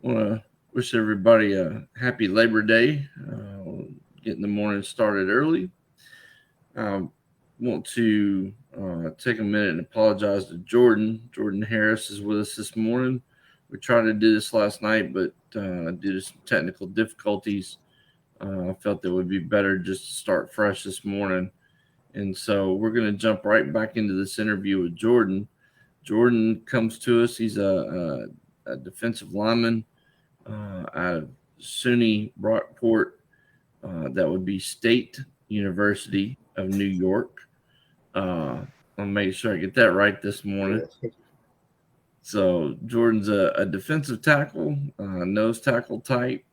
Want to wish everybody a happy Labor Day. Getting the morning started early. Want to take a minute and apologize to Jordan. Jordan Harris is with us this morning. We tried to do this last night, but due to some technical difficulties, I felt it would be better just to start fresh this morning. And so we're going to jump right back into this interview with Jordan. Jordan comes to us. He's a defensive lineman out of SUNY Brockport. That would be State University of New York. I'll make sure I get that right this morning. Yeah. So Jordan's a defensive tackle, nose tackle type.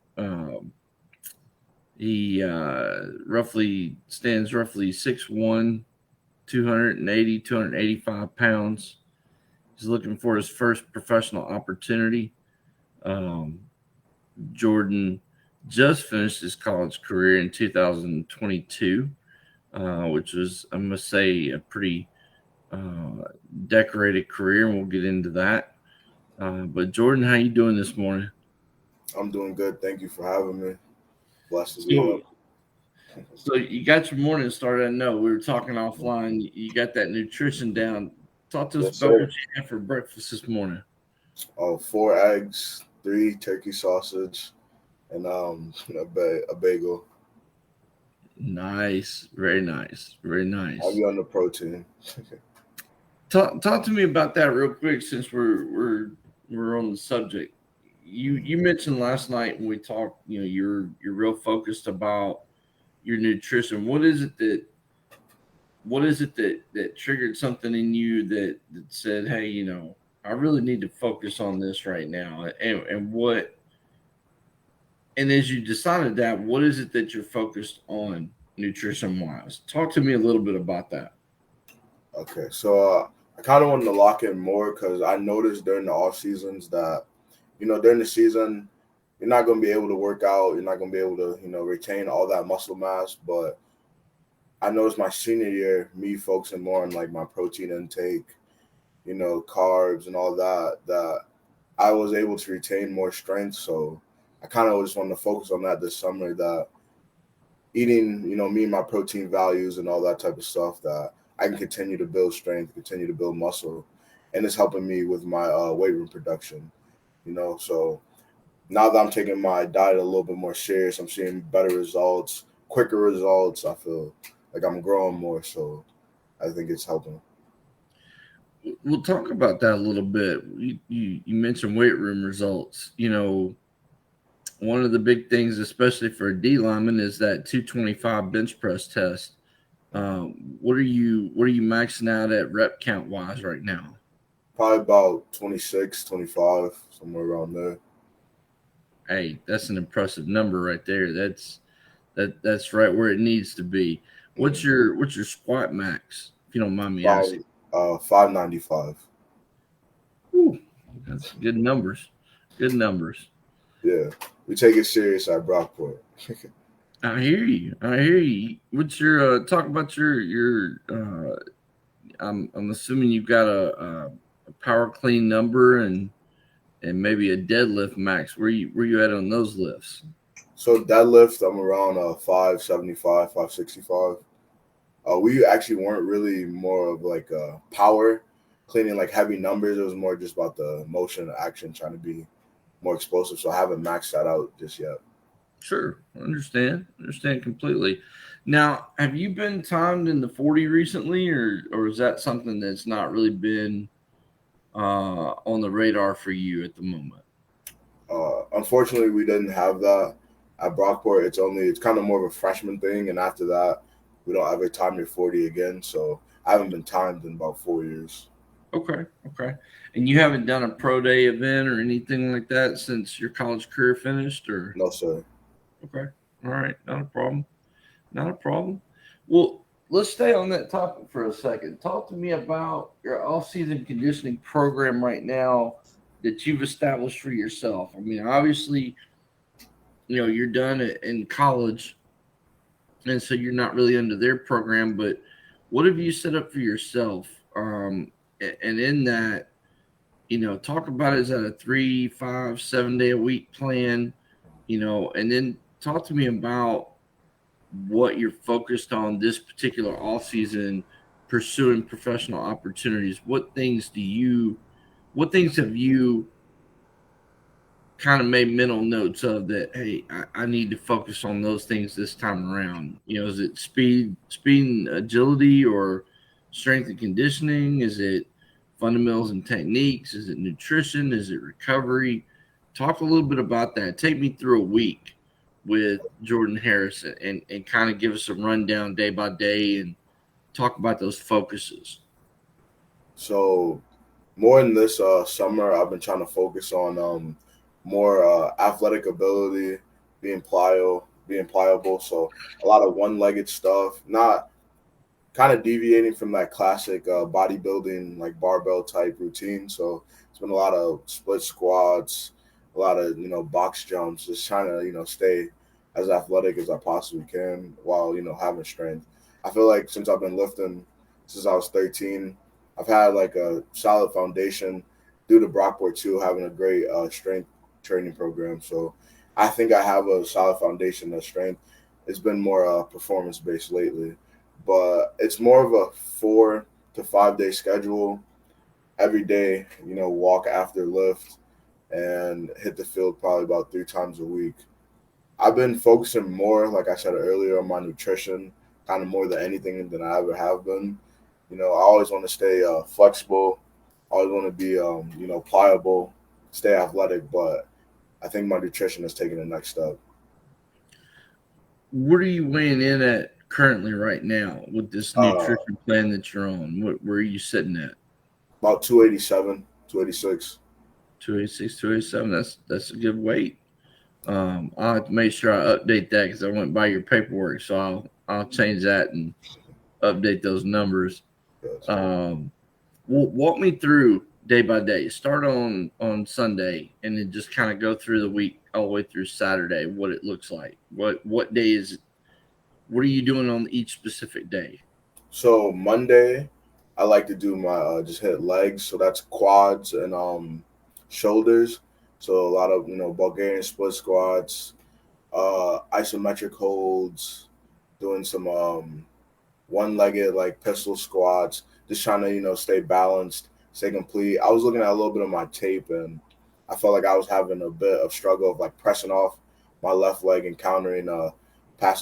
He roughly stands roughly 6'1", 280, 285 pounds. He's looking for his first professional opportunity. Um, Jordan just finished his college career in 2022, which was, I must say, a pretty uh, decorated career, and we'll get into that. But Jordan, how you doing this morning? I'm doing good. Thank you for having me. Blessed to be So, up. so you got your morning started. I know we were talking offline. You got that nutrition down. Talk to us Yes, about what sir. you had for breakfast this morning. Oh, 4 eggs, three turkey sausage, and a bagel. Nice, very nice, very nice. Heavy on the protein. Talk to me about that real quick, since we're on the subject. You mentioned last night when we talked. You're real focused about your nutrition. What is it that triggered something in you that said, hey, I really need to focus on this right now? And as you decided that, what is it that you're focused on nutrition wise? Talk to me a little bit about that. Okay, so I kind of wanted to lock in more because I noticed during the off seasons that during the season you're not going to be able to work out. You're not going to be able to retain all that muscle mass. But I noticed my senior year, me focusing more on like my protein intake, carbs and all that, that I was able to retain more strength. So I kind of just wanted to focus on that this summer. That eating, me and my protein values and all that type of stuff, that I can continue to build strength, continue to build muscle, and it's helping me with my weight room production. So now that I'm taking my diet a little bit more serious, I'm seeing better results, quicker results. I feel like I'm growing more, so I think it's helping. We'll talk about that a little bit. You mentioned weight room results. One of the big things, especially for a D lineman, is that 225 bench press test. What are you maxing out at rep count wise right now? Probably about 26, 25, somewhere around there. Hey, that's an impressive number right there. That's right where it needs to be. What's Mm. your squat max, if you don't mind me About asking? 595. Whew, that's good numbers. Good numbers. Yeah, we take it serious at Brockport. I hear you. I hear you. What's your talk about your I'm assuming you've got a power clean number and maybe a deadlift max. Where you at on those lifts? So deadlift, I'm around 575, 565. We actually weren't really more of like power cleaning, like heavy numbers. It was more just about the motion and action, trying to be more explosive. So I haven't maxed that out just yet. Sure, understand completely. Now, have you been timed in the 40 recently, or is that something that's not really been on the radar for you at the moment? Unfortunately, we didn't have that at Brockport. It's kind of more of a freshman thing, and after that, we don't ever time your 40 again. So I haven't been timed in about 4 years. Okay, okay. And you haven't done a pro day event or anything like that since your college career finished, or No, sir. okay, all right, not a problem, not a problem. Well, let's stay on that topic for a second. Talk to me about your off-season conditioning program right now that you've established for yourself. I mean, obviously, you're done in college, and so you're not really under their program. But what have you set up for yourself? And in that, talk about it. Is that a 3, 5, 7 day a week plan? And then talk to me about what you're focused on this particular off season, pursuing professional opportunities. What things have you kind of made mental notes of that? Hey, I need to focus on those things this time around. Is it speed and agility, or strength and conditioning? Is it fundamentals and techniques? Is it nutrition? Is it recovery? Talk a little bit about that. Take me through a week with Jordan Harris, and kind of give us a rundown day by day, and talk about those focuses. So more in this summer, I've been trying to focus on more athletic ability, being pliable. So a lot of one-legged stuff, not kind of deviating from that classic bodybuilding like barbell type routine. So it's been a lot of split squats, a lot of box jumps, just trying to stay as athletic as I possibly can while having strength. I feel like since I've been lifting since I was 13, I've had like a solid foundation due to Brockport too, having a great strength training program. So I think I have a solid foundation of strength. It's been more performance based lately, but it's more of a 4 to 5 day schedule. Every day, walk after lift and hit the field probably about 3 times a week. I've been focusing more, like I said earlier, on my nutrition, kind of more than anything than I ever have been. I always want to stay flexible. I always want to be, pliable, stay athletic. But I think my nutrition is taking the next step. What are you weighing in at currently right now with this Uh, nutrition plan that you're on? Where are you sitting at? about 287, 286. 286, 287. That's a good weight. I'll have to make sure I update that because I went by your paperwork, so I'll change that and update those numbers. Yes. Um, walk me through day by day. Start on Sunday, and then just kind of go through the week all the way through Saturday. What it looks like. What day is? What are you doing on each specific day? So Monday, I like to do my just hit legs. So that's quads and shoulders. So a lot of Bulgarian split squats, isometric holds, doing some one-legged like pistol squats, just trying to stay balanced, stay complete. I was looking at a little bit of my tape, and I felt like I was having a bit of struggle of like pressing off my left leg and countering pass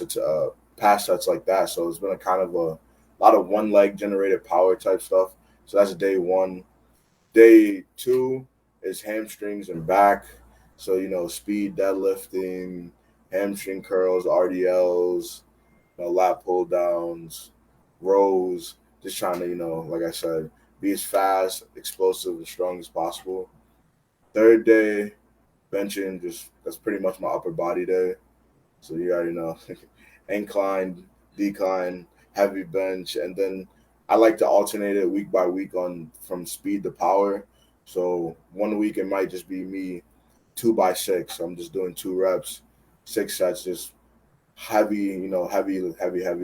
sets like that. So it's been a kind of a lot of one leg generated power type stuff. So that's day one. Day two is hamstrings and back. So speed deadlifting, hamstring curls, RDLs, lat pull downs, rows, just trying to, like I said, be as fast, explosive, and strong as possible. Third day, benching, just that's pretty much my upper body day. So you already know, incline, decline, heavy bench, and then I like to alternate it week by week on from speed to power. So one week it might just be me 2 by 6. I'm just doing 2 reps, 6 sets, just heavy, heavy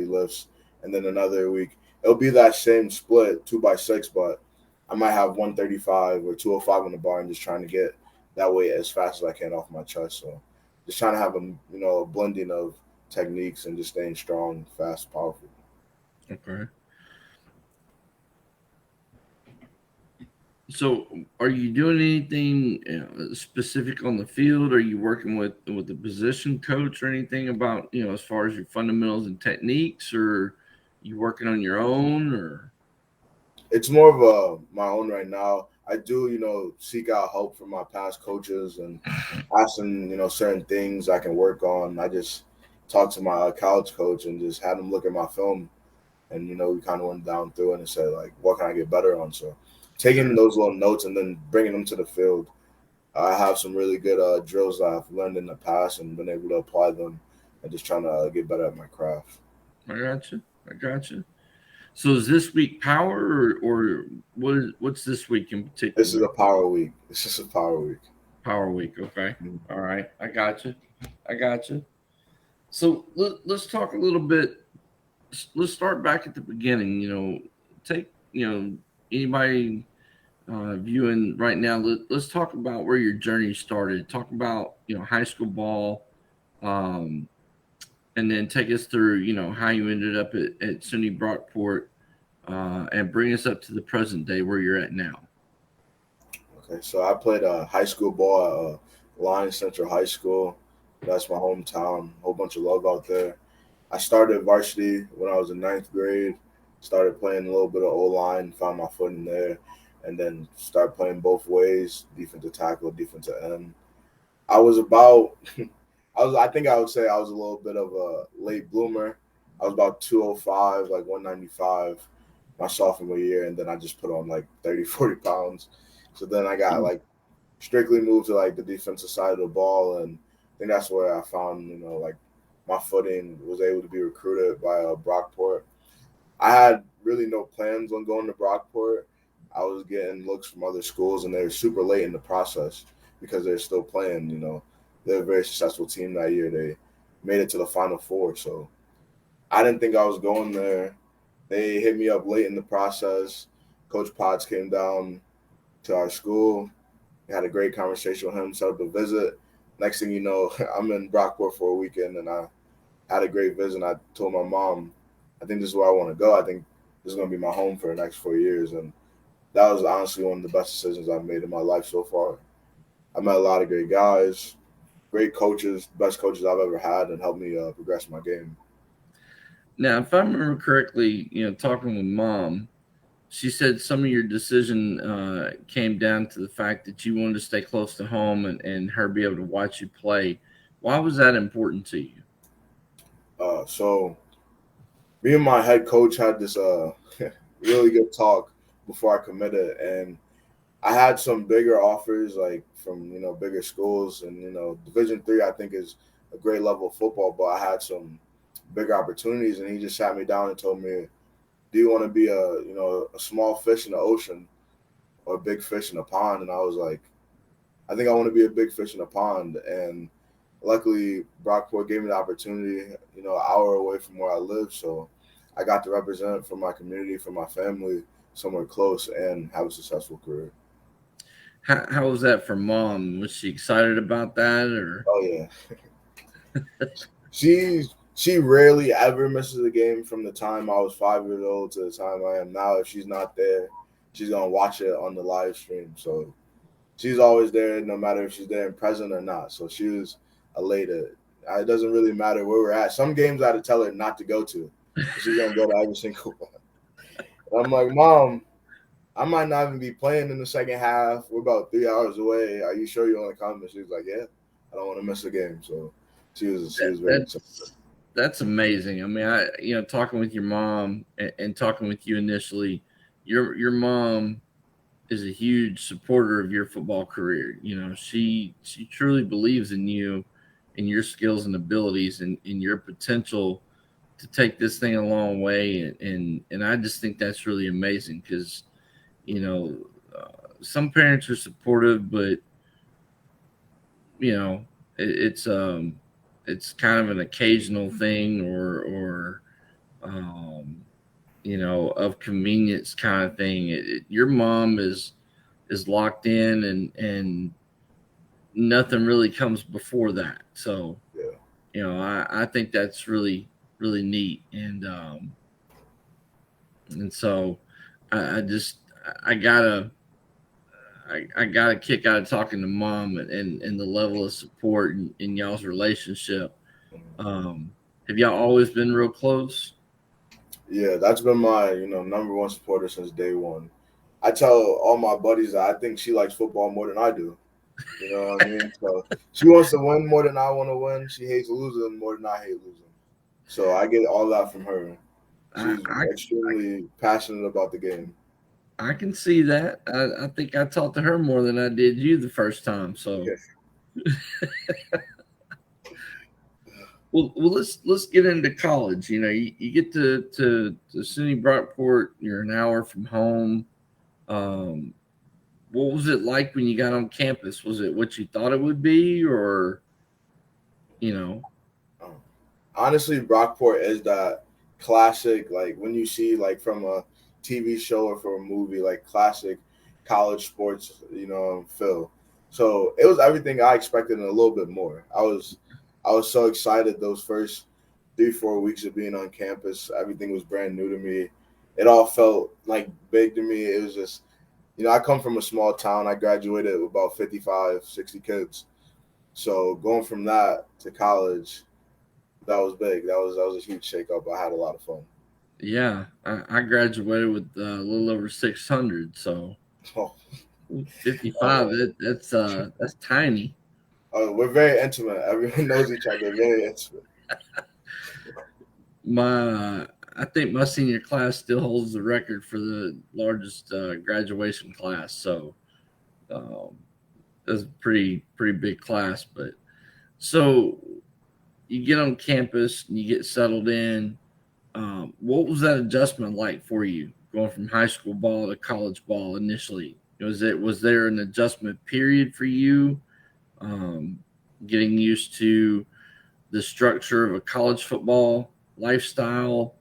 lifts. And then another week, it'll be that same split, 2 by 6, but I might have 135 or 205 on the bar and just trying to get that weight as fast as I can off my chest. So just trying to have a blending of techniques and just staying strong, fast, powerful. Okay. So, are you doing anything specific on the field? Are you working with a position coach or anything about as far as your fundamentals and techniques, or you working on your own? Or It's more of my own right now. I do, seek out help from my past coaches and ask them, certain things I can work on. I just talked to my college coach and just had him look at my film, and we kind of went down through it and said like, what can I get better on? So taking sure. those little notes and then bringing them to the field. I have some really good drills that I've learned in the past and been able to apply them, and just trying to get better at my craft. I got you. I got you. So, is this week power, or what's this week in This is particular? a power week. This is a power week. Power week. Okay. Mhm. All right. I got you. I got you. So let's talk a little bit. Let's start back at the beginning. Take anybody. viewing right now. Let's talk about where your journey started. Talk about high school ball, um, and then take us through how you ended up at SUNY Brockport, and bring us up to the present day where you're at now. Okay, so I played high school ball at Lions Central High School. That's my hometown. A whole bunch of love out there. I started varsity when I was in ninth grade. Started playing a little bit of O line, found my foot in there, and then started playing both ways, defensive tackle, defensive end. I was about, I think I would say I was a little bit of a late bloomer. I was about 205, like 195 my sophomore year, and then I just put on like 30, 40 pounds. So then I got like strictly moved to like the defensive side of the ball, and I think that's where I found like my footing. Was able to be recruited by Brockport. I had really no plans on going to Brockport. I was getting looks from other schools, and they were super late in the process because they're still playing. They're a very successful team that year. They made it to the Final Four, so I didn't think I was going there. They hit me up late in the process. Coach Potts came down to our school. Had a great conversation with him, set up a visit. Next thing you know, I'm in Brockport for a weekend, and I had a great visit. I told my mom, I think this is where I want to go. I think this is going to be my home for the next 4 years. And that was honestly one of the best decisions I've made in my life so far. I met a lot of great guys, great coaches, best coaches I've ever had, and helped me progress my game. Now, if I remember correctly, talking with mom, she said some of your decision came down to the fact that you wanted to stay close to home and her be able to watch you play. Why was that important to you? So me and my head coach had this really good talk before I committed, and I had some bigger offers, like from bigger schools, and Division 3 I think is a great level of football, but I had some bigger opportunities, and he just sat me down and told me, "Do you want to be a small fish in the ocean or a big fish in a pond?" And I was like, "I think I want to be a big fish in a pond." And luckily, Brockport gave me the opportunity, an hour away from where I live, so I got to represent for my community, for my family, somewhere close, and have a successful career. How was that for mom? Was she excited about that, or? Oh yeah, she rarely ever misses a game from the time I was 5 years old to the time I am now. If she's not there, she's gonna watch it on the live stream. So she's always there, no matter if she's there in present or not. So she was elated. It doesn't really matter where we're at. Some games I had to tell her not to go to. She's gonna go to every single one. And I'm like, Mom, I might not even be playing in the second half. We're about 3 hours away. Are you sure you want to come? And she was like, Yeah, I don't want to miss a game. So she was very excited. That's amazing. I mean, talking with your mom and talking with you initially, your mom is a huge supporter of your football career. She truly believes in you and your skills and abilities and in your potential to take this thing a long way. And I just think that's really amazing because you know some parents are supportive, but you know it's kind of an occasional thing or of convenience kind of thing. Your mom is locked in and nothing really comes before that. So, Yeah. I think that's really, really neat. And so I just, I gotta, I got a kick out of talking to mom and the level of support in y'all's relationship. Have y'all always been real close? Yeah, that's been my, number one supporter since day one. I tell all my buddies that I think she likes football more than I do. You know what I mean? So she wants to win more than I want to win. She hates losing more than I hate losing. So I get all that from her. I, She's I extremely passionate about the game. I can see that. I think I talked to her more than I did you the first time. So, well, let's get into college. You get to SUNY Brockport. You're an hour from home. Um, what was it like when you got on campus? Was it what you thought it would be, or you know? Um, Honestly, Brockport is that classic, like when you see like from a TV show or from a movie, like classic college sports, feel. So it was everything I expected and a little bit more. I was so excited those first 3-4 weeks of being on campus. Everything was brand new to me. It all felt like big to me. It was just, I come from a small town. I graduated with about 55, 60 kids. So going from that to college, that was big. That was a huge shakeup. I had a lot of fun. Yeah, I graduated with a little over 600, so Oh, 55. uh, That's tiny. we're very intimate. Everyone knows each other. Very intimate. I think my senior class still holds the record for the largest graduation class. So um, that's a pretty big class. But so you get on campus and you get settled in. What was that adjustment like for you, going from high school ball to college ball initially? Was there an adjustment period for you, um, getting used to the structure of a college football lifestyle,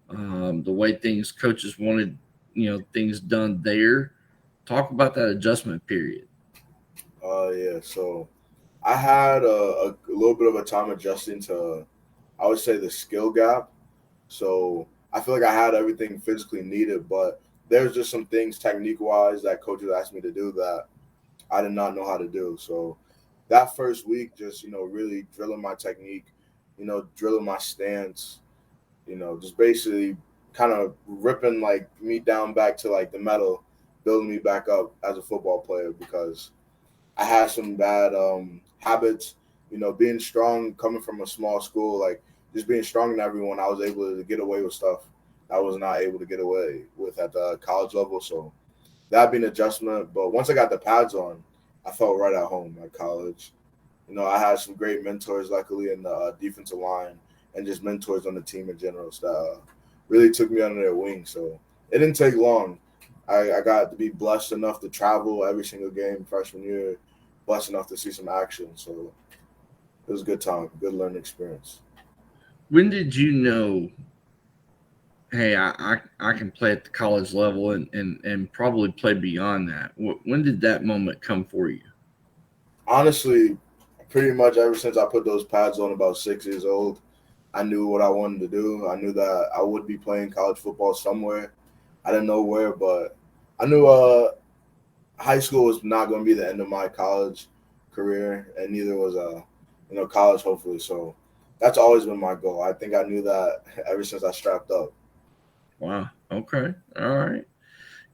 the way things coaches wanted, things done there? Talk about that adjustment period. Yeah. So I had a little bit of a time adjusting to, I would say, the skill gap. So I feel like I had everything physically needed, but there's just some things technique wise that coaches asked me to do that I did not know how to do. So that first week, just really drilling my technique, drilling my stance, just basically kind of ripping like me down back to like the metal, building me back up as a football player because I had some bad habits. Being strong, coming from a small school, like just being strong than everyone, I was able to get away with stuff I was not able to get away with at the college level. So that'd be an adjustment. But once I got the pads on, I felt right at home at college. I had some great mentors, luckily, in the defensive line and just mentors on the team in general that really took me under their wing. So it didn't take long. I got to be blessed enough to travel every single game freshman year, blessed enough to see some action. So it was a good time, good learning experience. When did you know, hey, I can play at the college level and probably play beyond that? When did that moment come for you? Honestly, pretty much ever since I put those pads on about 6 years old, I knew what I wanted to do. I knew that I would be playing college football somewhere. I didn't know where, but I knew high school was not going to be the end of my college career, and neither was college, hopefully. So that's always been my goal. I think I knew that ever since I strapped up. Wow. Okay. All right.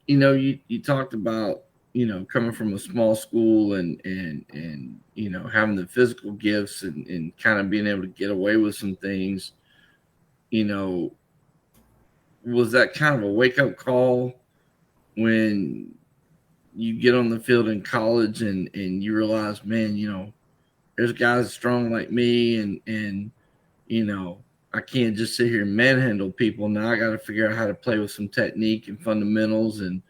You talked about, coming from a small school and having the physical gifts and kind of being able to get away with some things. You know, was that kind of a wake up call when you get on the field in college and you realize, man, there's guys strong like me and you know, I can't just sit here and manhandle people. Now I got to figure out how to play with some technique and fundamentals and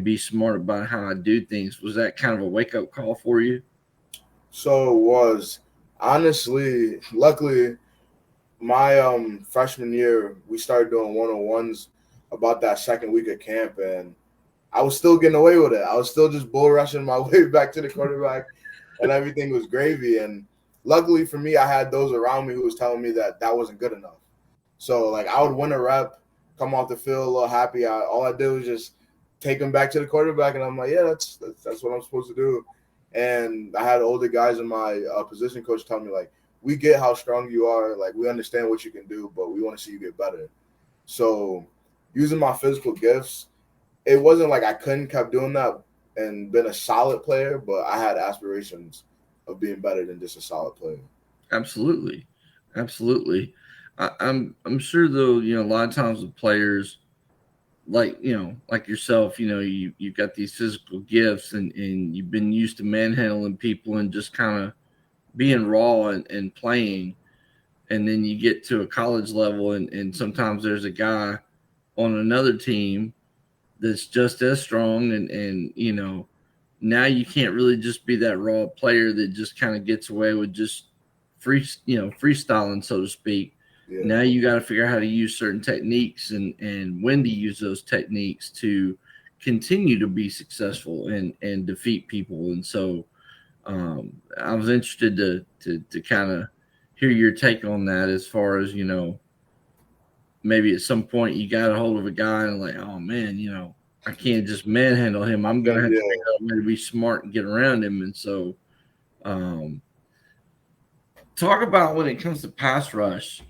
be smart about how I do things. Was that kind of a wake up call for you? So it was honestly, luckily, my freshman year, we started doing 1-on-ones about that second week of camp, and I was still getting away with it. I was still just bull rushing my way back to the quarterback, and everything was gravy. And luckily for me, I had those around me who was telling me that that wasn't good enough. So like I would win a rep, come off the field a little happy. All I did was just take him back to the quarterback, and I'm like, yeah, that's what I'm supposed to do. And I had older guys in my position coach tell me like, we get how strong you are, like we understand what you can do, but we want to see you get better. So using my physical gifts, it wasn't like I couldn't kept doing that and been a solid player, but I had aspirations of being better than just a solid player. Absolutely, absolutely. I'm sure though. A lot of times with players like like yourself, you've got these physical gifts and you've been used to manhandling people and just kind of being raw and playing, and then you get to a college level and sometimes there's a guy on another team that's just as strong and now you can't really just be that raw player that just kind of gets away with just freestyling, so to speak. Yeah. Now you got to figure out how to use certain techniques and when to use those techniques to continue to be successful and defeat people. And so I was interested to kind of hear your take on that, as far as, maybe at some point you got a hold of a guy and like, oh man, I can't just manhandle him. I'm gonna have to Yeah. figure out a way to be smart and get around him. And so, um, talk about when it comes to pass rush.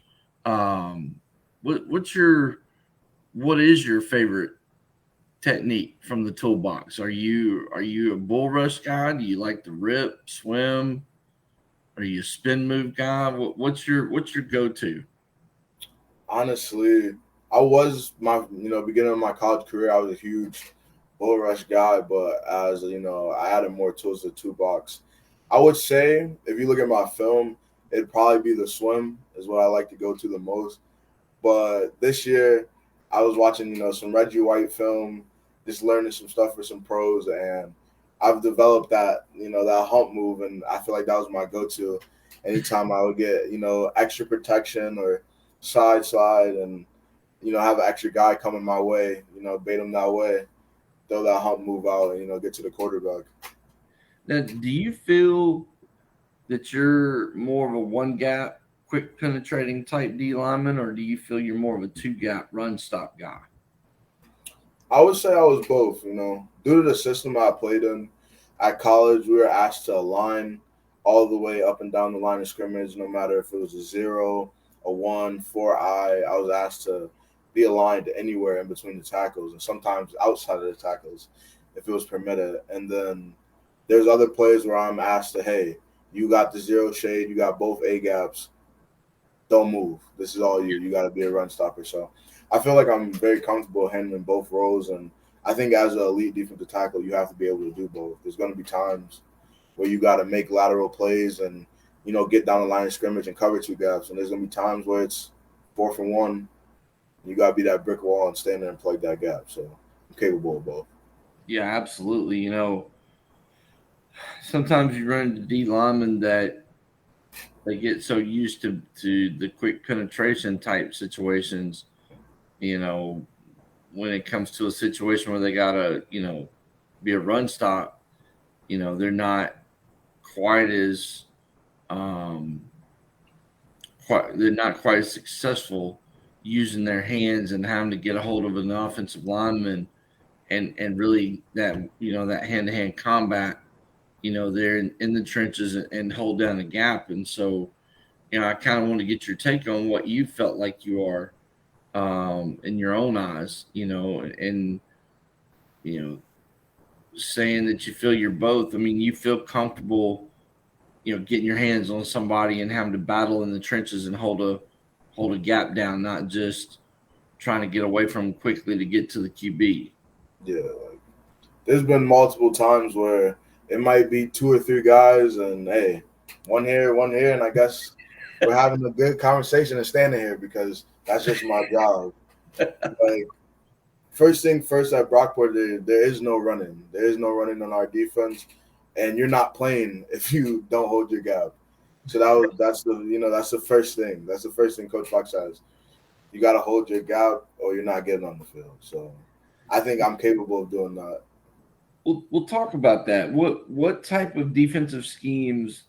Um, what is your favorite technique from the toolbox? Are you a bull rush guy? Do you like the rip, swim? Are you a spin move guy? What's your go to? Honestly, I was beginning of my college career. I was a huge bull rush guy, but as I added more tools to the toolbox. I would say if you look at my film, it'd probably be the swim is what I like to go to the most. But this year, I was watching some Reggie White film, just learning some stuff for some pros, and I've developed that hump move, and I feel like that was my go-to. Anytime I would get extra protection or side slide, and have an extra guy coming my way, bait him that way, throw that hump move out, and get to the quarterback. Now, do you feel that you're more of a one gap, quick penetrating type D lineman, or do you feel you're more of a two gap run stop guy? I would say I was both. Due to the system I played in at college, we were asked to align all the way up and down the line of scrimmage, no matter if it was a zero, a one, four eye. I was asked to be aligned anywhere in between the tackles, and sometimes outside of the tackles, if it was permitted. And then there's other plays where I'm asked to, hey, you got the zero shade, you got both A gaps, don't move. This is all you. You got to be a run stopper. So I feel like I'm very comfortable handling both roles, and I think as an elite defensive tackle, you have to be able to do both. There's going to be times where you got to make lateral plays and get down the line of scrimmage and cover two gaps, and there's going to be times where it's 4th and 1. You got to be that brick wall and stand there and plug that gap. So I'm capable of both. Yeah, absolutely. Sometimes you run into D linemen that they get so used to the quick penetration type situations, you know, when it comes to a situation where they gotta, be a run stop, they're not quite as um they're not quite as successful using their hands and having to get a hold of an offensive lineman and really that hand to hand combat, they're in the trenches and hold down the gap. And so, I kind of want to get your take on what you felt like you are, in your own eyes, and you know, saying that you feel you're both. I mean, you feel comfortable, getting your hands on somebody and having to battle in the trenches and hold a gap down, not just trying to get away from them quickly to get to the QB. Yeah, like, there's been multiple times where it might be 2 or 3 guys, and hey, one here, and I guess we're having a good conversation and standing here because that's just my job. Like, first thing first at Brockport, there is no running. There is no running on our defense, and you're not playing if you don't hold your gap. So that's the first thing. That's the first thing Coach Fox says. You got to hold your gap, or you're not getting on the field. So I think I'm capable of doing that. We'll talk about that. What type of defensive schemes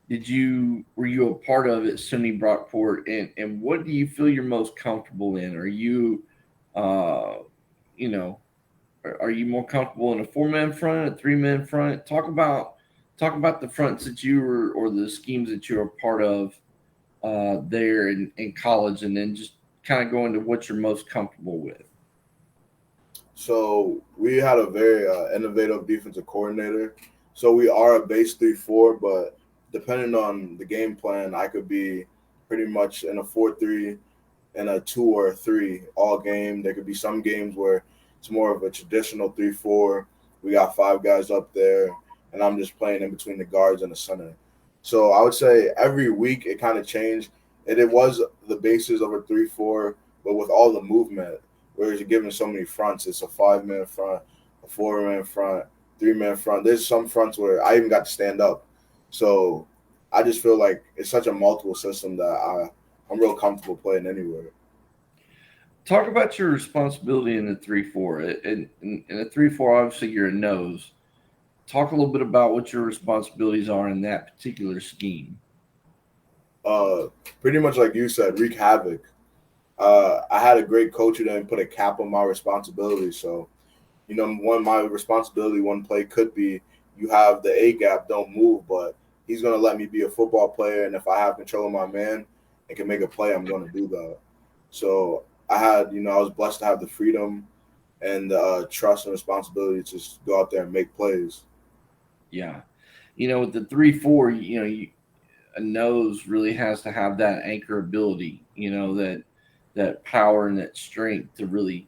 were you a part of at SUNY Brockport, and what do you feel you're most comfortable in? Are you, uh, you know, are you more comfortable in a 4-man front, a 3-man front? Talk about the fronts that you were, or the schemes that you were a part of, there in college, and then just kind of go into what you're most comfortable with. So we had a very innovative defensive coordinator. So we are a base 3-4, but depending on the game plan, I could be pretty much in a 4-3 and a 2 or a 3 all game. There could be some games where it's more of a traditional 3-4. We got 5 guys up there, and I'm just playing in between the guards and the center. So I would say every week it kind of changed. And it was the basis of a 3-4, but with all the movement, whereas you're given so many fronts, it's a 5-man front, a 4-man front, 3-man front. There's some fronts where I even got to stand up. So I just feel like it's such a multiple system that I'm real comfortable playing anywhere. Talk about your responsibility in the 3-4. In a 3-4, obviously you're a nose. Talk a little bit about what your responsibilities are in that particular scheme. Uh, Pretty much like you said, wreak havoc. I had a great coach who didn't put a cap on my responsibility. So, one my responsibility, one play could be you have the A gap, don't move, but he's gonna let me be a football player, and if I have control of my man and can make a play, I'm gonna do that. So I was blessed to have the freedom and the trust and responsibility to just go out there and make plays. Yeah. With the 3-4, a nose really has to have that anchor ability, that power and that strength to really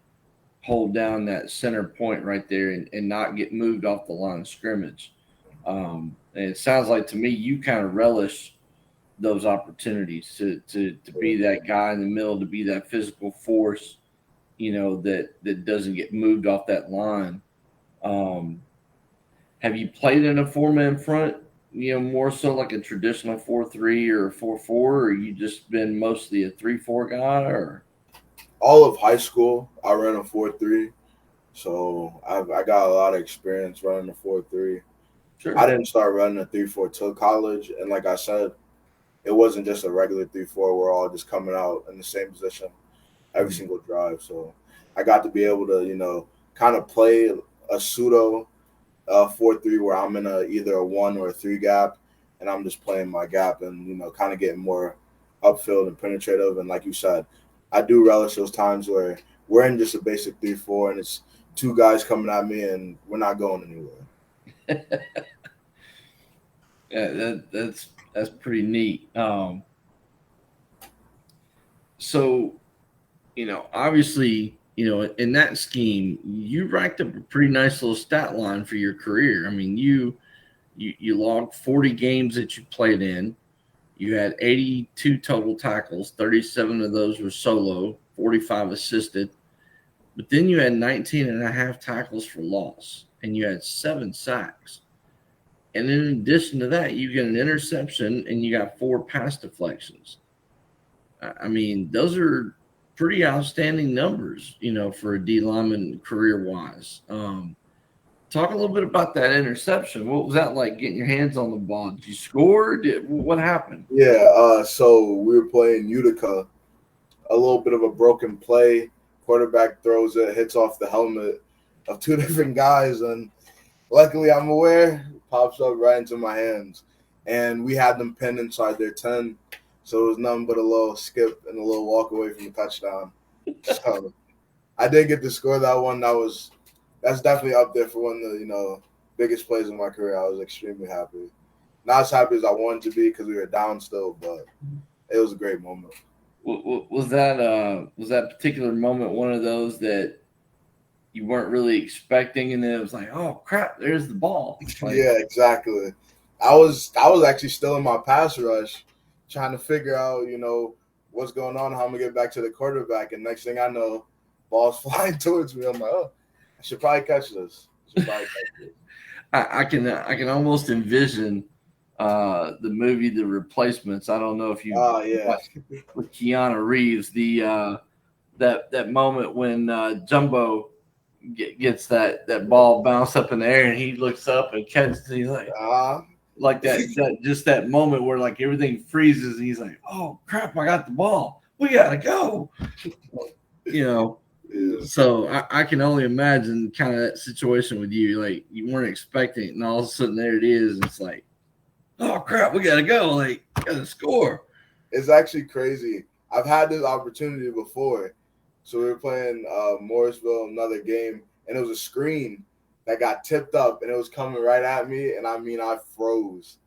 hold down that center point right there and not get moved off the line of scrimmage. And it sounds like to me you kind of relish those opportunities to be that guy in the middle, to be that physical force, that doesn't get moved off that line. Um, have you played in a 4-man front? More so like a traditional 4-3 or a 4-4, or you just been mostly a 3-4 guy, or All of high school, I ran a 4-3, so I got a lot of experience running a 4-3. I sure. didn't start running a 3-4 till college, and like I said, it wasn't just a regular 3-4. We're all just coming out in the same position every Mm. single drive. So I got to be able to, kind of play a pseudo 4-3 where I'm in either a 1 or a 3 gap, and I'm just playing my gap and kind of getting more upfield and penetrative. And like you said, I do relish those times where we're in just a basic 3-4 and it's two guys coming at me and we're not going anywhere. Yeah, that's pretty neat. So obviously, in that scheme, you racked up a pretty nice little stat line for your career. I mean, you logged 40 games that you played in. You had 82 total tackles, 37 of those were solo, 45 assisted. But then you had 19 and a half tackles for loss, and you had 7 sacks. And in addition to that, you get an interception and you got 4 pass deflections. I mean, those are pretty outstanding numbers, for a D lineman career wise. Talk a little bit about that interception. What was that like getting your hands on the ball? Did you score? What happened? Yeah, so we were playing Utica, a little bit of a broken play. Quarterback throws it, hits off the helmet of two different guys, and luckily I'm aware, pops up right into my hands. And we had them pinned inside their 10, so it was nothing but a little skip and a little walk away from the touchdown. So I did get to score that one. That's definitely up there for one of the biggest plays in my career. I was extremely happy. Not as happy as I wanted to be because we were down still, but it was a great moment. Was that particular moment one of those that you weren't really expecting, and then it was like, oh crap, there's the ball. Like, Yeah, exactly. I was actually still in my pass rush, trying to figure out what's going on, how I'm gonna get back to the quarterback, and next thing I know, ball's flying towards me. I'm like, oh, I should probably catch this. I can almost envision the movie The Replacements. I don't know if you Oh yeah, watched with Keanu Reeves, that moment when Jumbo gets that ball bounced up in the air and he looks up and catches it. He's uh, like that just that moment where like everything freezes and he's like, oh crap, I got the ball. We gotta go. You know, yeah. so I can only imagine kind of that situation with you. Like you weren't expecting it, and all of a sudden there it is. And it's like, oh crap, we gotta go. Like, gotta score. It's actually crazy. I've had this opportunity before. So we were playing Morrisville, another game, and it was a screen that got tipped up, and it was coming right at me, and I mean, I froze.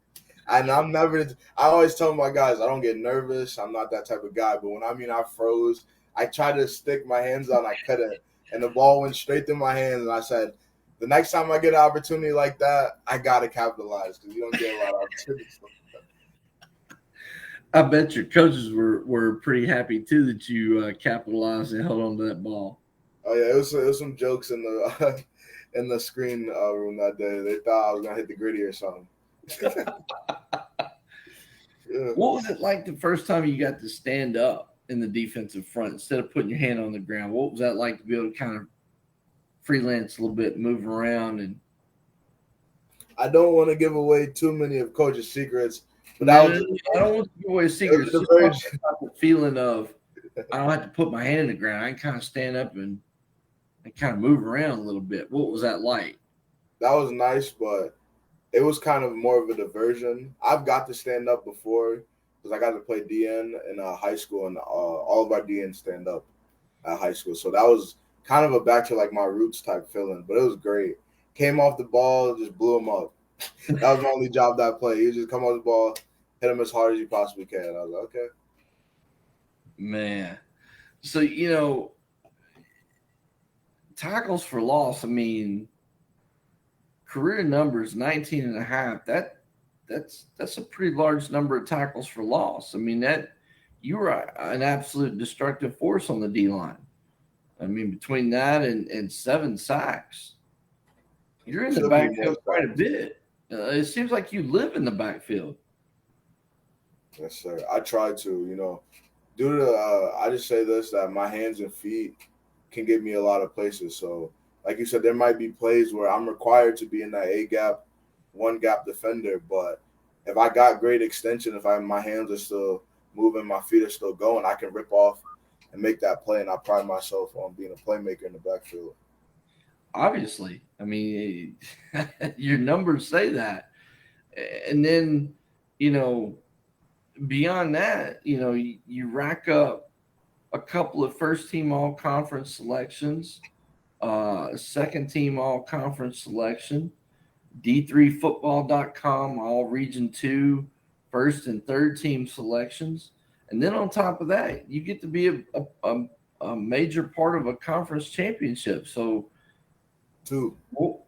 And I'm never. I always tell my guys I don't get nervous. I'm not that type of guy. But when I mean I froze, I tried to stick my hands out, and I couldn't, and the ball went straight through my hands. And I said, the next time I get an opportunity like that, I gotta capitalize because you don't get a lot of opportunities. I bet your coaches were pretty happy too that you capitalized and held on to that ball. Oh yeah, it was some jokes in the in the screen room that day. They thought I was gonna hit the gritty or something. Yeah. What was it like the first time you got to stand up? in the defensive front instead of putting your hand on the ground? What was that like to be able to kind of freelance a little bit, move around, and I don't want to give away too many of Coach's secrets, but no, that no, was no, I don't want to give away it was secrets. the Just talk version. about the feeling of I don't have to put my hand in the ground. I can kind of stand up and kind of move around a little bit. What was that like? That was nice, but it was kind of more of a diversion. I've got to stand up before because I got to play DN in high school, and all of our DN stand up at high school. So that was kind of a back to like my roots type feeling, but it was great. Came off the ball, just blew him up. That was my only job that I played. He just come off the ball, hit him as hard as you possibly can. I was like, okay. Man. So, tackles for loss, I mean, career numbers 19 and a half. That's a pretty large number of tackles for loss. I mean, that you were an absolute destructive force on the D line. I mean, between that and 7 sacks, you're in the Should be more backfield quite a sacks. bit. It seems like you live in the backfield. Yes, sir. I try to, due to I just say this that my hands and feet can get me a lot of places. So, like you said, there might be plays where I'm required to be in that A gap, one gap defender. But if I got great extension, if my hands are still moving, my feet are still going, I can rip off and make that play. And I pride myself on being a playmaker in the backfield. Obviously, I mean, your numbers say that. And then, you know, beyond that, you rack up a couple of first team all conference selections, second team all conference selection, D3football.com all region two, first and third team selections. And then on top of that, you get to be a major part of a conference championship. So, Two. well,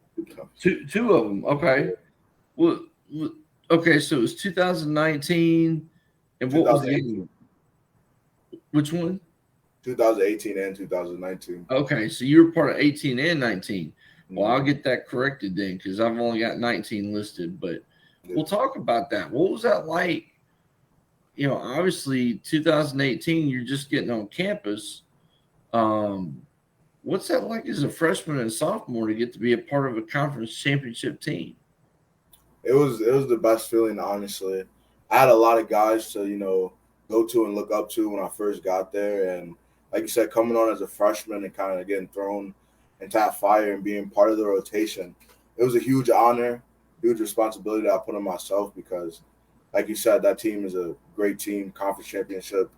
two of them. Okay. Well, okay. So it was 2019. And what was the 2018, other one? Which one? 2018 and 2019. Okay, so you were part of 18 and 19. Well, I'll Mhm. get that corrected then because I've only got 19 listed. But Yeah. we'll talk about that. What was that like? Obviously 2018, you're just getting on campus. Um, what's that like as a freshman and sophomore to get to be a part of a conference championship team? It was the best feeling, honestly. I had a lot of guys to go to and look up to when I first got there, and like you said, coming on as a freshman and kind of getting thrown into that fire and being part of the rotation, it was a huge honor, huge responsibility that I put on myself because, like you said, that team is a great team, conference championship,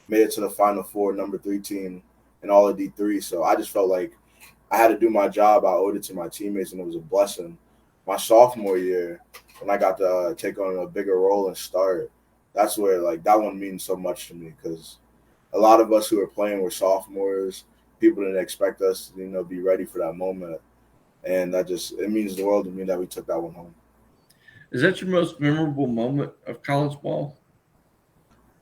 made it to the Final Four, number 3 team in all of D3. So I just felt like I had to do my job. I owed it to my teammates, and it was a blessing. My sophomore year, when I got to take on a bigger role and start, that's where like that one means so much to me because a lot of us who were playing were sophomores. People didn't expect us to be ready for that moment, and that just it means the world to me that we took that one home. Is that your most memorable moment of college ball?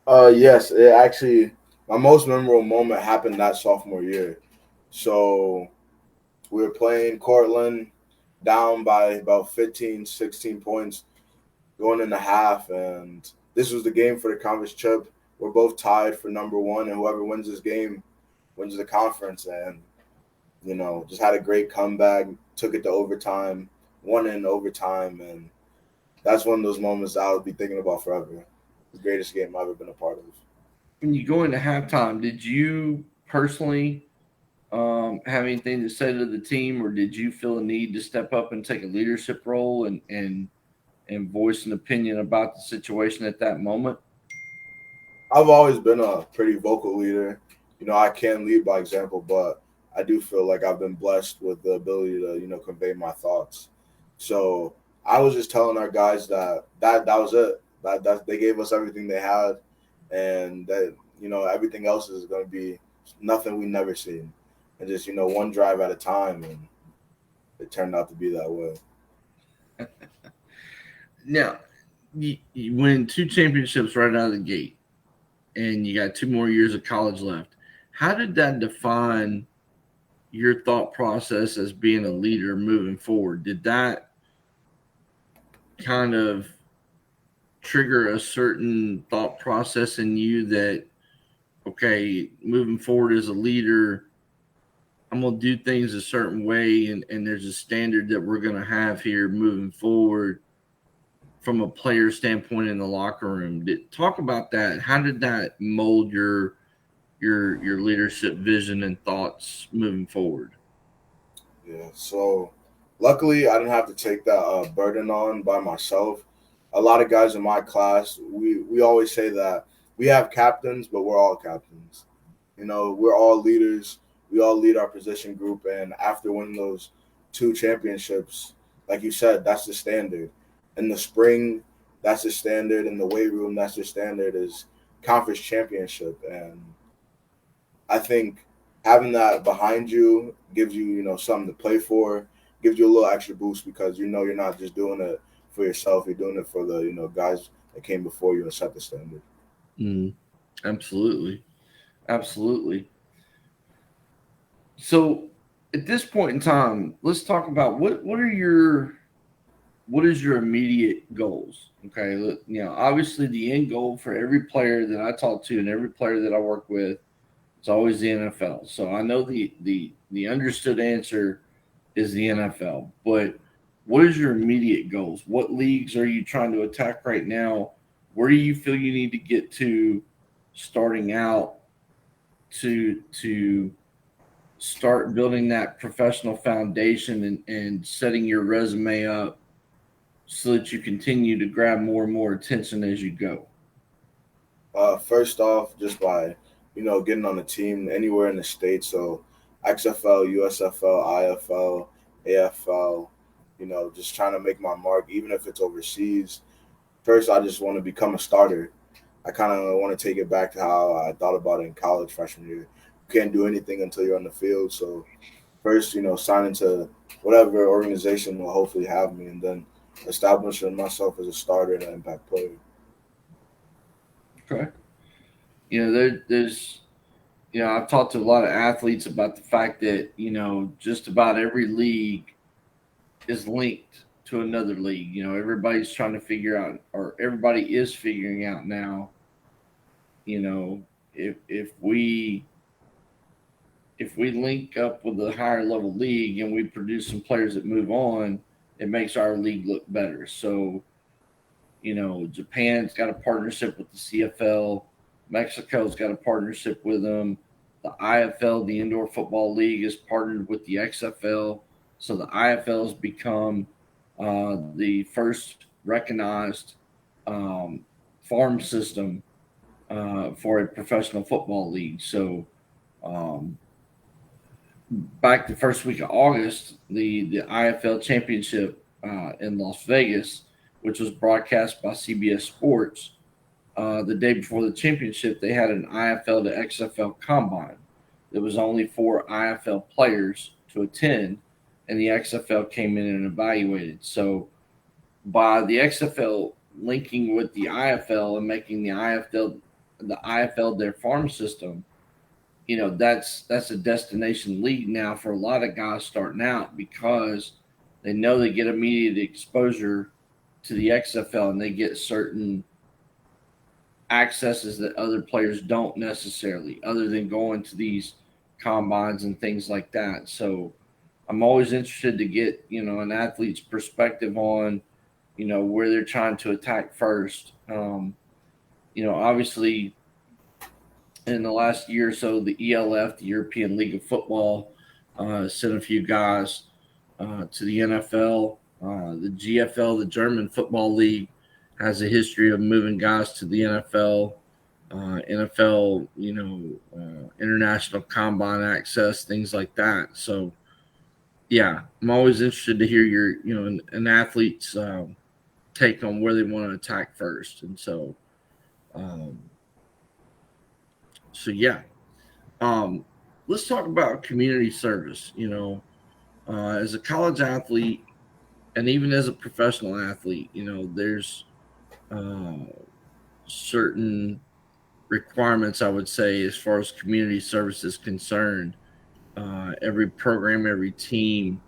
Yes, it actually my most memorable moment happened that sophomore year. So we were playing Cortland down by about 15, 16 points going into half, and this was the game for the conference chip. We're both tied for number one, and whoever wins this game wins the conference. And just had a great comeback, took it to overtime, won in overtime, and that's one of those moments that I'll be thinking about forever. The greatest game I've ever been a part of. When you go into halftime, did you personally have anything to say to the team, or did you feel a need to step up and take a leadership role and voice an opinion about the situation at that moment? I've always been a pretty vocal leader. I can lead by example, but I do feel like I've been blessed with the ability to, convey my thoughts. So I was just telling our guys that was it. That they gave us everything they had, and that everything else is going to be nothing we never seen, and just one drive at a time, and it turned out to be that way. Now, you win two championships right out of the gate, and you got 2 more years of college left. How did that define your thought process as being a leader moving forward? Did that kind of trigger a certain thought process in you that, okay, moving forward as a leader, I'm going to do things a certain way, and there's a standard that we're going to have here moving forward from a player standpoint in the locker room. Talk about that. How did that mold your leadership vision and thoughts moving forward? Yeah. So luckily, I didn't have to take that burden on by myself. A lot of guys in my class, we always say that we have captains, but we're all captains. You know, we're all leaders. We all lead our position group, and after winning those two championships, like you said, that's the standard. In the spring, that's the standard. In the weight room, that's the standard. Is conference championship, and I think having that behind you gives you, something to play for, gives you a little extra boost because you're not just doing it for yourself. You're doing it for the, guys that came before you and set the standard. Mm, absolutely. Absolutely. So at this point in time, let's talk about what is your immediate goals? Okay, obviously the end goal for every player that I talk to and every player that I work with, it's always the NFL. So I know the understood answer is the NFL, but what is your immediate goals? What leagues are you trying to attack right now? Where do you feel you need to get to starting out to start building that professional foundation and setting your resume up so that you continue to grab more and more attention as you go? First off, just by getting on a team anywhere in the state. So XFL, USFL, IFL, AFL. Just trying to make my mark, even if it's overseas. First, I just want to become a starter. I kind of want to take it back to how I thought about it in college freshman year. You can't do anything until you're on the field. So first, signing to whatever organization will hopefully have me, and then establishing myself as a starter and an impact player. Okay. There's I've talked to a lot of athletes about the fact that just about every league is linked to another league. Everybody's trying to figure out, or everybody is figuring out now. You know, if we link up with a higher level league and we produce some players that move on, it makes our league look better. So, Japan's got a partnership with the CFL, Mexico's got a partnership with them. The IFL, the Indoor Football League, is partnered with the XFL. So the IFL has become the first recognized um, farm system for a professional football league. So um, back the first week of August, the IFL championship in Las Vegas, which was broadcast by CBS Sports, the day before the championship, they had an IFL to XFL combine. There was only four IFL players to attend, and the XFL came in and evaluated. So by the XFL linking with the IFL and making the IFL their farm system, that's a destination league now for a lot of guys starting out because they know they get immediate exposure to the XFL and they get certain accesses that other players don't necessarily, other than going to these combines and things like that. So I'm always interested to get an athlete's perspective on where they're trying to attack first. Obviously in the last year or so, the ELF, the European League of Football, sent a few guys to the NFL. The GFL, the German Football League, has a history of moving guys to the NFL. NFL, international combine access, things like that. So, yeah, I'm always interested to hear your, an athlete's take on where they want to attack first. And um, yeah, um, let's talk about community service. As a college athlete and even as a professional athlete, there's uh, certain requirements, I would say, as far as community service is concerned. Every program, every team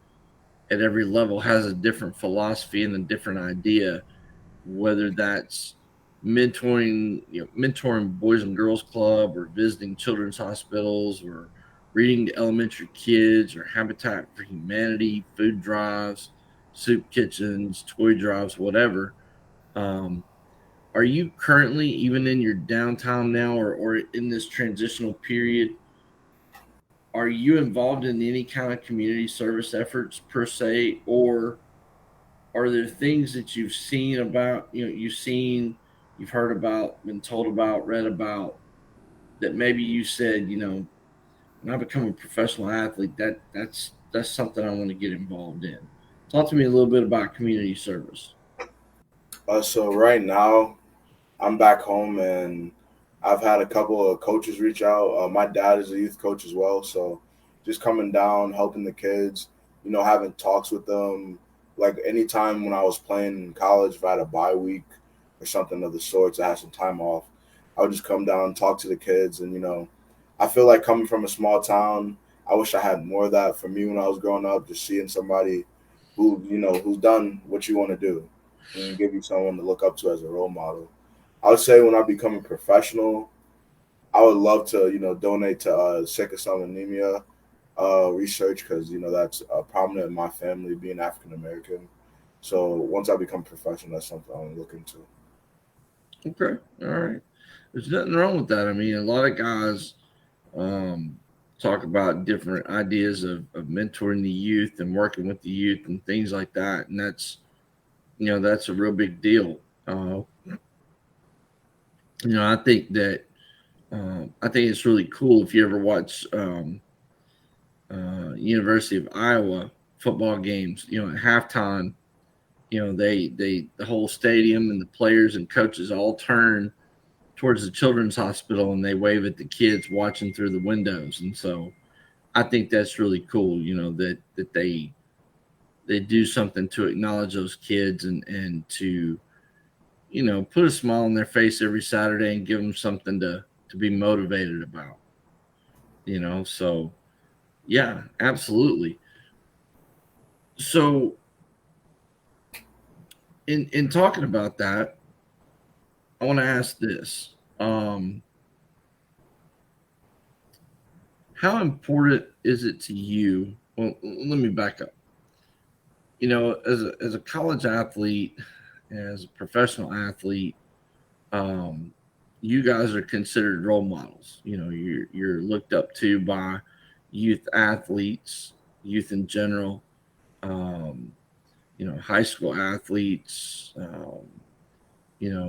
at every level has a different philosophy and a different idea, whether that's mentoring Boys and Girls Club, or visiting children's hospitals, or reading to elementary kids, or Habitat for Humanity, food drives, soup kitchens, toy drives, whatever. Um, are you currently, even in your downtime now, or in this transitional period, are you involved in any kind of community service efforts per se, or are there things that you've seen about, you've heard about, been told about, read about, that maybe you said, when I become a professional athlete, that's something I want to get involved in. Talk to me a little bit about community service. So right now, I'm back home and I've had a couple of coaches reach out. My dad is a youth coach as well, so just coming down, helping the kids, having talks with them. Like anytime when I was playing in college, if I had a bye week or something of the sorts, I had some time off, I would just come down, talk to the kids, and I feel like coming from a small town, I wish I had more of that for me when I was growing up. Just seeing somebody who's done what you want to do, and give you someone to look up to as a role model. I would say when I become a professional, I would love to, donate to sickle cell anemia research because that's prominent in my family, being African American. So once I become professional, that's something I want to look into. Okay, all right. There's nothing wrong with that. I mean, a lot of guys um, talk about different ideas of mentoring the youth and working with the youth and things like that, and that's a real big deal. I think that I think it's really cool if you ever watch University of Iowa football games. At halftime, they the whole stadium and the players and coaches all turn towards the children's hospital and they wave at the kids watching through the windows. And so I think that's really cool. That they do something to acknowledge those kids and to put a smile on their face every Saturday and give them something to be motivated about. So yeah, absolutely. So in talking about that, I want to ask this: how important is it to you? Well, let me back up. As a college athlete, as a professional athlete, um, you guys are considered role models. You're looked up to by youth athletes, youth in general. Um, high school athletes.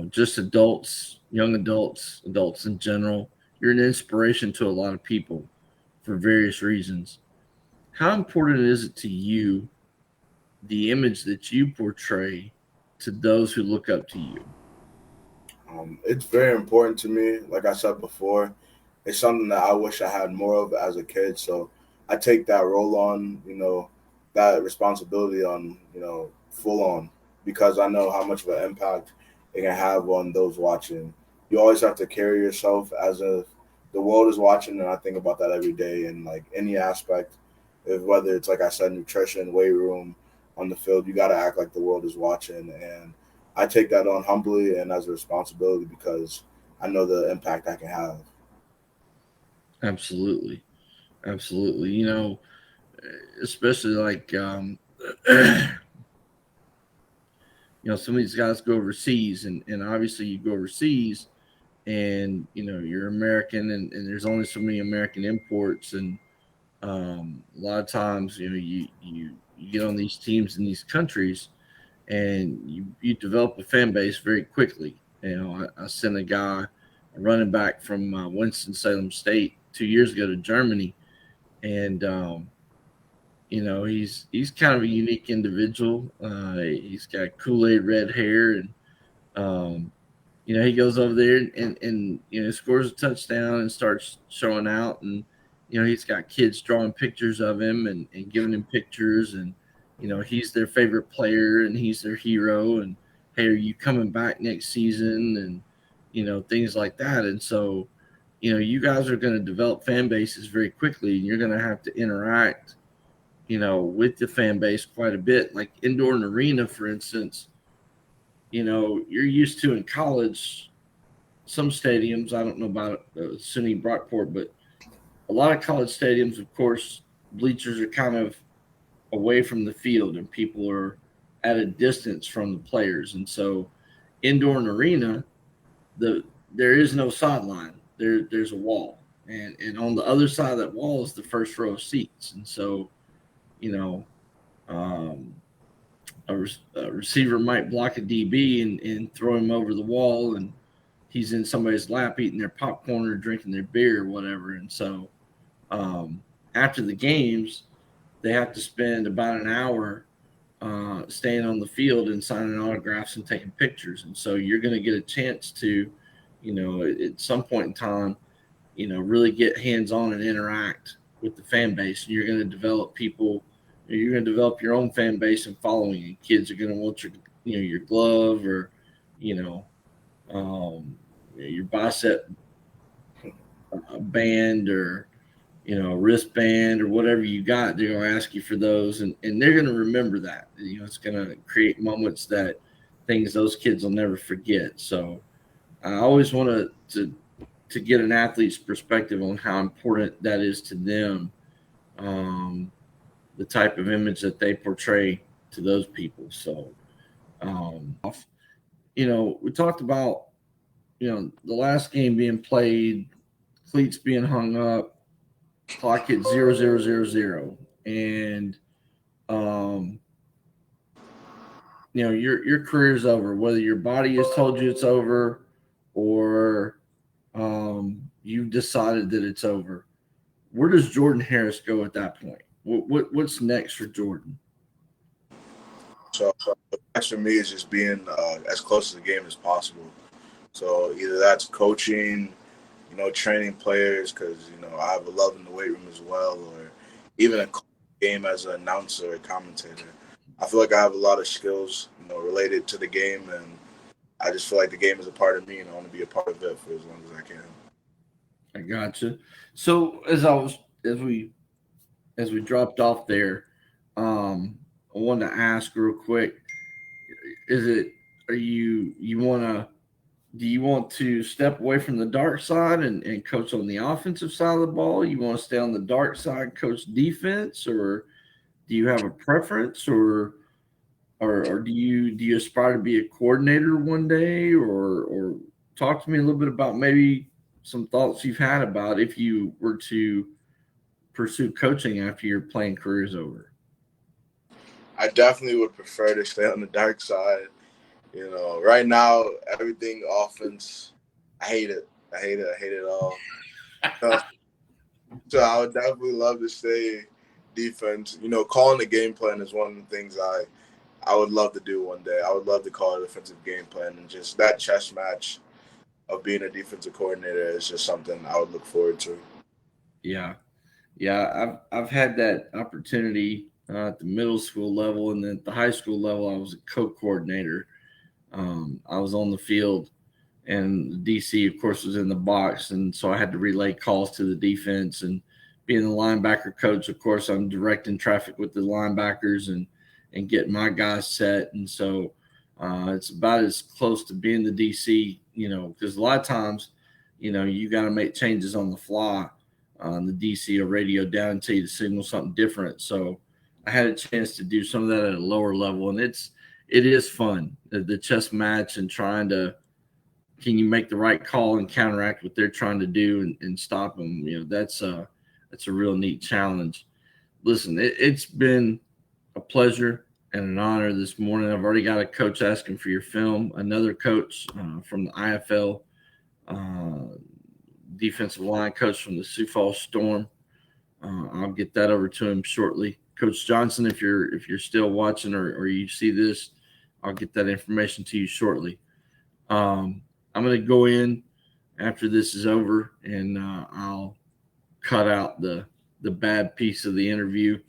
Just adults, young adults, adults in general. You're an inspiration to a lot of people for various reasons. How important is it to you, the image that you portray to those who look up to you? It's very important to me. Like I said before, it's something that I wish I had more of as a kid. So I take that role on, that responsibility on, full on because I know how much of an impact it can have on those watching. You always have to carry yourself as if the world is watching, and I think about that every day in like any aspect, if whether it's like I said, nutrition, weight room, on the field, you got to act like the world is watching, and I take that on humbly and as a responsibility because I know the impact I can have. Absolutely, absolutely. Especially like some of these guys go overseas, and obviously you go overseas, and you're American, and there's only so many American imports, and a lot of times you get on these teams in these countries, and you develop a fan base very quickly. I sent a running back from Winston Salem State 2 years ago to Germany, and he's kind of a unique individual. He's got Kool-Aid red hair, and um, he goes over there and scores a touchdown and starts showing out, and he's got kids drawing pictures of him and giving him pictures, and he's their favorite player and he's their hero, and hey, are you coming back next season, and things like that. And so you guys are going to develop fan bases very quickly, and you're going to have to interact with the fan base quite a bit. Like indoor and arena, for instance, you're used to in college, some stadiums, I don't know about SUNY Brockport, but a lot of college stadiums, of course, bleachers are kind of away from the field and people are at a distance from the players. And so indoor and arena, the there is no sideline. There's a wall. And on the other side of that wall is the first row of seats. And so, you know, um, a receiver might block a DB and throw him over the wall, and he's in somebody's lap eating their popcorn or drinking their beer or whatever. And so um, after the games, they have to spend about an hour staying on the field and signing autographs and taking pictures. And so you're going to get a chance to, at some point in time, really get hands on and interact with the fan base. And you're going to develop people. You're going to develop your own fan base and following. And kids are going to want your glove or, your bicep band or wristband or whatever you got. They're going to ask you for those, and they're going to remember that. It's going to create moments things those kids will never forget. So I always want to get an athlete's perspective on how important that is to them, the type of image that they portray to those people. So, we talked about, the last game being played, cleats being hung up, clock hit 0-0-0-0, and your career's over. Whether your body has told you it's over, or you've decided that it's over. Where does Jordan Harris go at that point? What's next for Jordan? So next for me is just being as close to the game as possible. So either that's coaching, training players, because, I have a love in the weight room as well, or even a game as an announcer or commentator. I feel like I have a lot of skills, related to the game, and I just feel like the game is a part of me, and I want to be a part of it for as long as I can. I gotcha. So as we dropped off there, I wanted to ask real quick: do you want to step away from the dark side and coach on the offensive side of the ball? You want to stay on the dark side, coach defense, or do you have a preference, or do you aspire to be a coordinator one day, or talk to me a little bit about maybe some thoughts you've had about if you were to pursue coaching after your playing career is over? I definitely would prefer to stay on the dark side. Right now, everything offense, I hate it. I hate it all. So I would definitely love to stay defense. Calling the game plan is one of the things I would love to do one day. I would love to call a defensive game plan, and just that chess match of being a defensive coordinator is just something I would look forward to. Yeah. I've had that opportunity at the middle school level, and then at the high school level, I was a co-coordinator. I was on the field, and the DC, of course, was in the box, and so I had to relay calls to the defense. And being the linebacker coach, of course, I'm directing traffic with the linebackers and getting my guys set. And so it's about as close to being the DC, because a lot of times, you got to make changes on the fly. The DC will radio down to you to signal something different. So I had a chance to do some of that at a lower level, and it is fun, the chess match, and can you make the right call and counteract what they're trying to do and stop them? That's a real neat challenge. Listen, it's been a pleasure and an honor this morning. I've already got a coach asking for your film, another coach from the IFL, defensive line coach from the Sioux Falls Storm. I'll get that over to him shortly. Coach Johnson, if you're still watching or you see this, I'll get that information to you shortly. I'm going to go in after this is over, and I'll cut out the bad piece of the interview,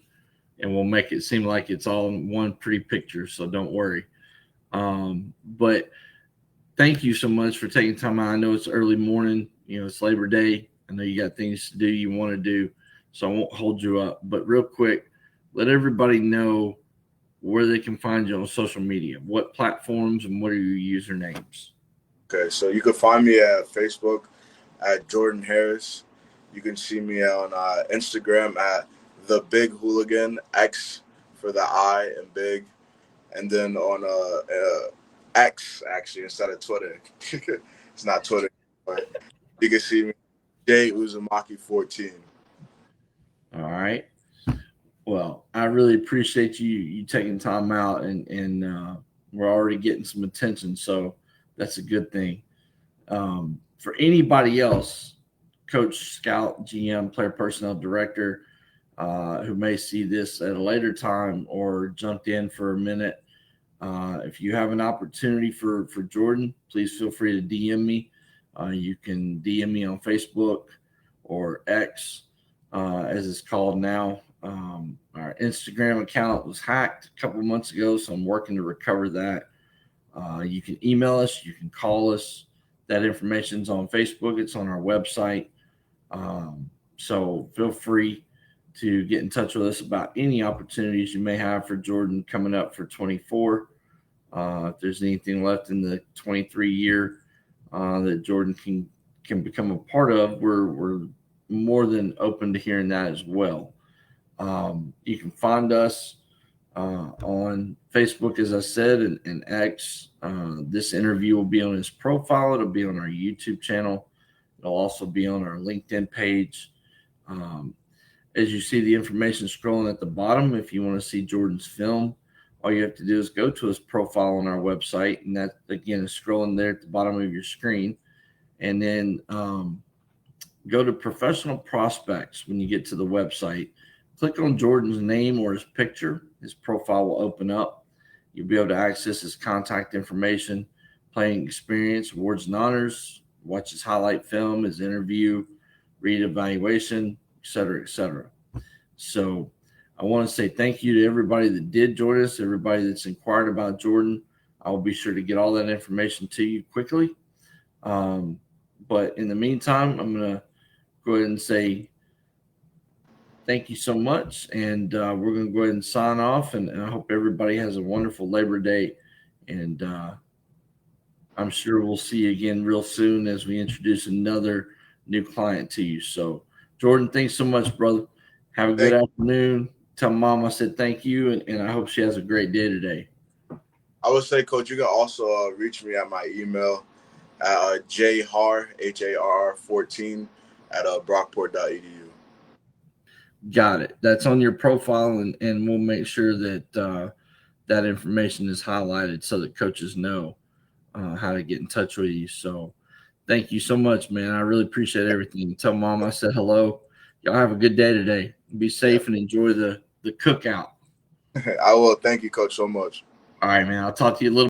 and we'll make it seem like it's all in one pretty picture, so don't worry. But thank you so much for taking time out. I know it's early morning. It's Labor Day. I know you got things to do you want to do, so I won't hold you up. But real quick, let everybody know where they can find you on social media, what platforms, and what are your usernames. Okay, so you can find me at Facebook at Jordan Harris. You can see me on Instagram at The Big Hooligan, X for the I and big. And then on X, actually, instead of Twitter. It's not Twitter, but you can see me, Jay Uzumaki 14. All right. Well, I really appreciate you taking time out, and we're already getting some attention, so that's a good thing. For anybody else, coach, scout, GM, player personnel director, who may see this at a later time or jumped in for a minute, if you have an opportunity for Jordan, please feel free to DM me. You can DM me on Facebook or X, as it's called now. Our Instagram account was hacked a couple months ago, so I'm working to recover that. You can email us, you can call us. That information's on Facebook. It's on our website. So feel free to get in touch with us about any opportunities you may have for Jordan coming up for 24. If there's anything left in the 23 year that Jordan can become a part of, we're more than open to hearing that as well. You can find us on Facebook, as I said, and X. This interview will be on his profile. It'll be on our YouTube channel. It'll also be on our LinkedIn page. As you see the information scrolling at the bottom, if you want to see Jordan's film, all you have to do is go to his profile on our website, and that, again, is scrolling there at the bottom of your screen. And then go to professional prospects when you get to the website. Click on Jordan's name or his picture. His profile will open up. You'll be able to access his contact information, playing experience, awards and honors, watch his highlight film, his interview, read evaluation, et cetera, et cetera. So I want to say thank you to everybody that did join us, everybody that's inquired about Jordan. I will be sure to get all that information to you quickly. But in the meantime, I'm going to go ahead and say thank you so much, and we're going to go ahead and sign off, and I hope everybody has a wonderful Labor Day, and I'm sure we'll see you again real soon as we introduce another new client to you. So, Jordan, thanks so much, brother. Have a good afternoon. Tell Mom I said thank you, and I hope she has a great day today. I would say, Coach, you can also reach me at my email at jhar, HARR 14 at brockport.edu. Got it. That's on your profile, and we'll make sure that that information is highlighted so that coaches know how to get in touch with you. So thank you so much, man. I really appreciate everything. Tell Mom I said hello. Y'all have a good day today. Be safe and enjoy the cookout. I will. Thank you, Coach, so much. All right, man. I'll talk to you a little